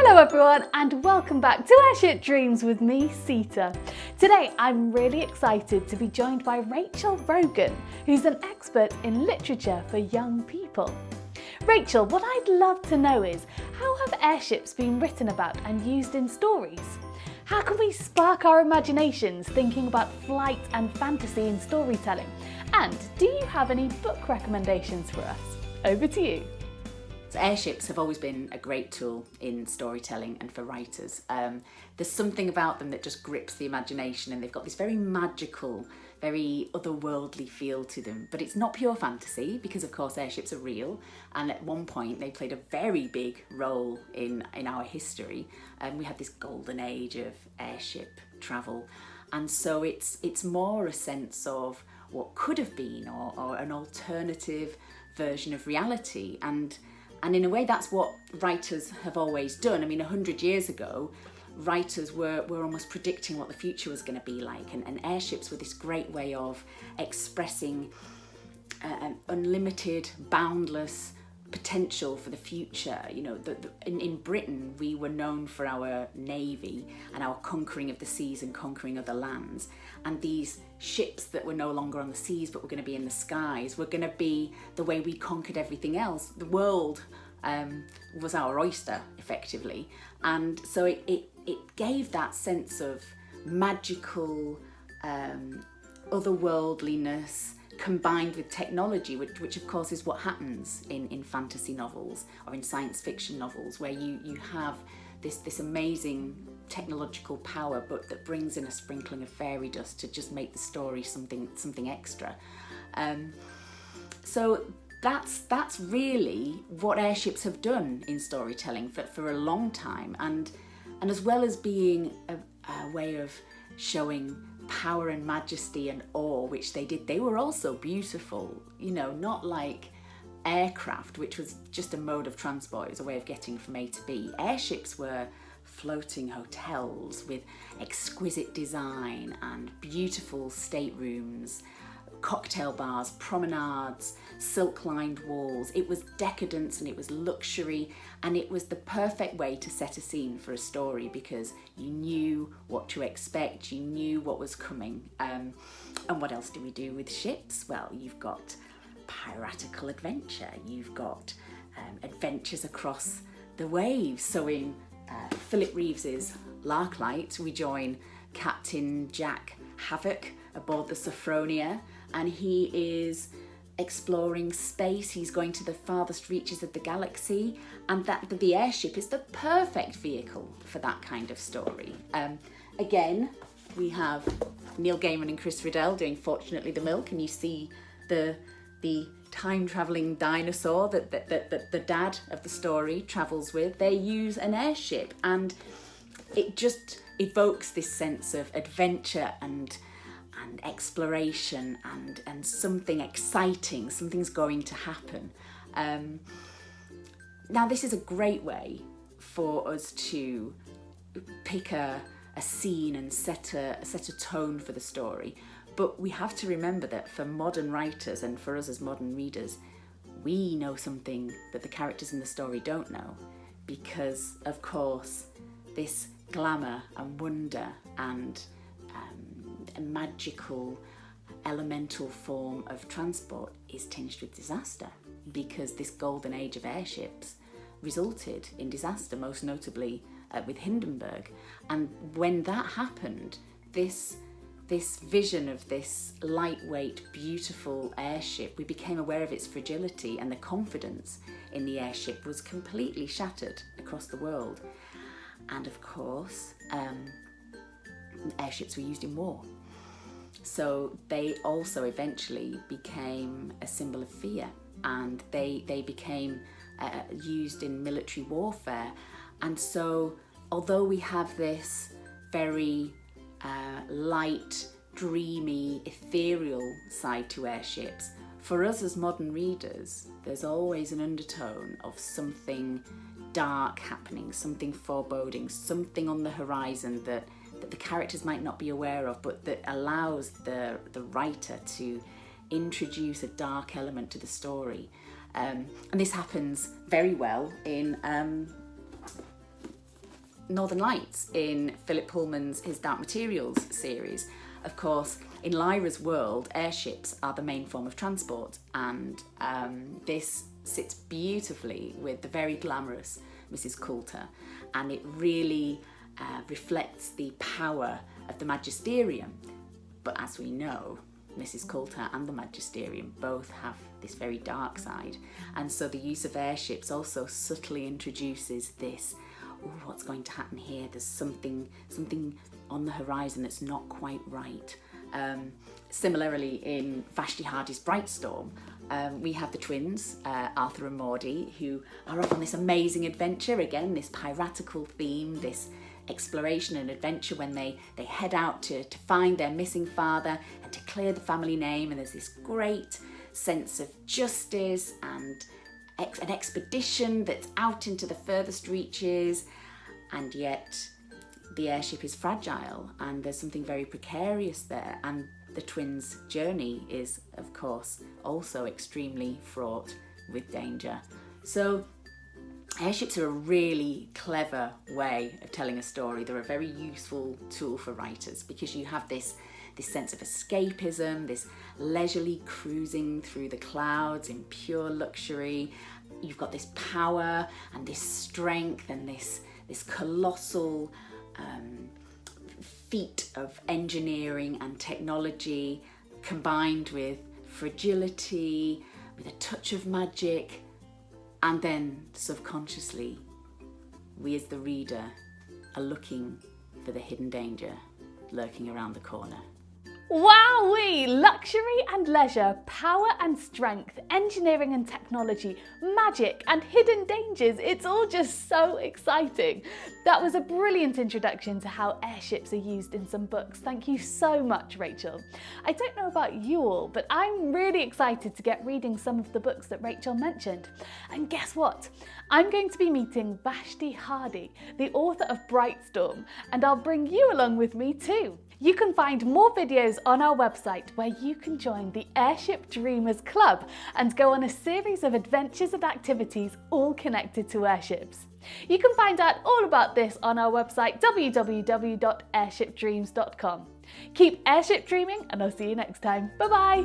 Hello everyone and welcome back to Airship Dreams with me, Sita. Today I'm really excited to be joined by Rachael Rogan, who's an expert in literature for young people. Rachael, what I'd love to know is, how have airships been written about and used in stories? How can we spark our imaginations thinking about flight and fantasy in storytelling? And do you have any book recommendations for us? Over to you. So airships have always been a great tool in storytelling and for writers. There's something about them that just grips the imagination, and they've got this very magical, very otherworldly feel to them. But it's not pure fantasy, because of course airships are real, and at one point they played a very big role in our history. We had this golden age of airship travel, and so it's more a sense of what could have been, or an alternative version of reality. And in a way, that's what writers have always done. I mean, 100 years ago, writers were almost predicting what the future was going to be like. And airships were this great way of expressing an unlimited, boundless potential for the future. You know, in Britain, we were known for our navy and our conquering of the seas and conquering other lands. And these ships that were no longer on the seas but were going to be in the skies were going to be the way we conquered everything else. The world was our oyster, effectively. And so it gave that sense of magical otherworldliness combined with technology, which of course is what happens in fantasy novels or in science fiction novels, where you have this amazing technological power, but that brings in a sprinkling of fairy dust to just make the story something extra. So that's really what airships have done in storytelling for a long time, and as well as being a way of showing power and majesty and awe, which they did, they were also beautiful. You know, not like aircraft, which was just a mode of transport, it was a way of getting from A to B. Airships were floating hotels with exquisite design and beautiful staterooms, cocktail bars, promenades, silk-lined walls. It was decadence and it was luxury, and it was the perfect way to set a scene for a story, because you knew what to expect, you knew what was coming. And what else do we do with ships? Well, you've got piratical adventure, you've got adventures across the waves. So in Philip Reeves's Larklight, we join Captain Jack Havoc aboard the Sophronia, and he is exploring space. He's going to the farthest reaches of the galaxy, and that the airship is the perfect vehicle for that kind of story. Again, we have Neil Gaiman and Chris Riddell doing Fortunately the Milk, and you see the time-travelling dinosaur that the dad of the story travels with. They use an airship, and it just evokes this sense of adventure and exploration and something exciting, something's going to happen. Now this is a great way for us to pick a scene and set a tone for the story. But we have to remember that for modern writers and for us as modern readers, we know something that the characters in the story don't know, because of course this glamour and wonder and a magical elemental form of transport is tinged with disaster, because this golden age of airships resulted in disaster, most notably with Hindenburg. And when that happened, this vision of this lightweight, beautiful airship, we became aware of its fragility, and the confidence in the airship was completely shattered across the world. And of course, airships were used in war. So they also eventually became a symbol of fear, and they became used in military warfare. And so although we have this very light, dreamy, ethereal side to airships, for us as modern readers, there's always an undertone of something dark happening, something foreboding, something on the horizon that the characters might not be aware of, but that allows the writer to introduce a dark element to the story. And this happens very well in Northern Lights in Philip Pullman's His Dark Materials series. Of course, in Lyra's world, airships are the main form of transport, and this sits beautifully with the very glamorous Mrs. Coulter, and it really reflects the power of the magisterium. But as we know, Mrs. Coulter and the magisterium both have this very dark side, and so the use of airships also subtly introduces this, oh, what's going to happen here? There's something on the horizon that's not quite right. Similarly, in Vashti Hardy's Bright Storm, we have the twins, Arthur and Maudie, who are off on this amazing adventure. Again, this piratical theme, this exploration and adventure when they head out to find their missing father and to clear the family name. And there's this great sense of justice and an expedition that's out into the furthest reaches, and yet the airship is fragile and there's something very precarious there, and the twins' journey is, of course, also extremely fraught with danger. So airships are a really clever way of telling a story. They're a very useful tool for writers because you have this sense of escapism, this leisurely cruising through the clouds in pure luxury. You've got this power and this strength and this colossal feat of engineering and technology, combined with fragility, with a touch of magic, and then subconsciously, we as the reader are looking for the hidden danger lurking around the corner. Wowee! Luxury and leisure, power and strength, engineering and technology, magic and hidden dangers. It's all just so exciting. That was a brilliant introduction to how airships are used in some books. Thank you so much, Rachel. I don't know about you all, but I'm really excited to get reading some of the books that Rachel mentioned. And guess what? I'm going to be meeting Vashti Hardy, the author of Bright Storm, and I'll bring you along with me too. You can find more videos on our website where you can join the Airship Dreamers Club and go on a series of adventures and activities all connected to airships. You can find out all about this on our website www.airshipdreams.com. Keep airship dreaming, and I'll see you next time. Bye bye!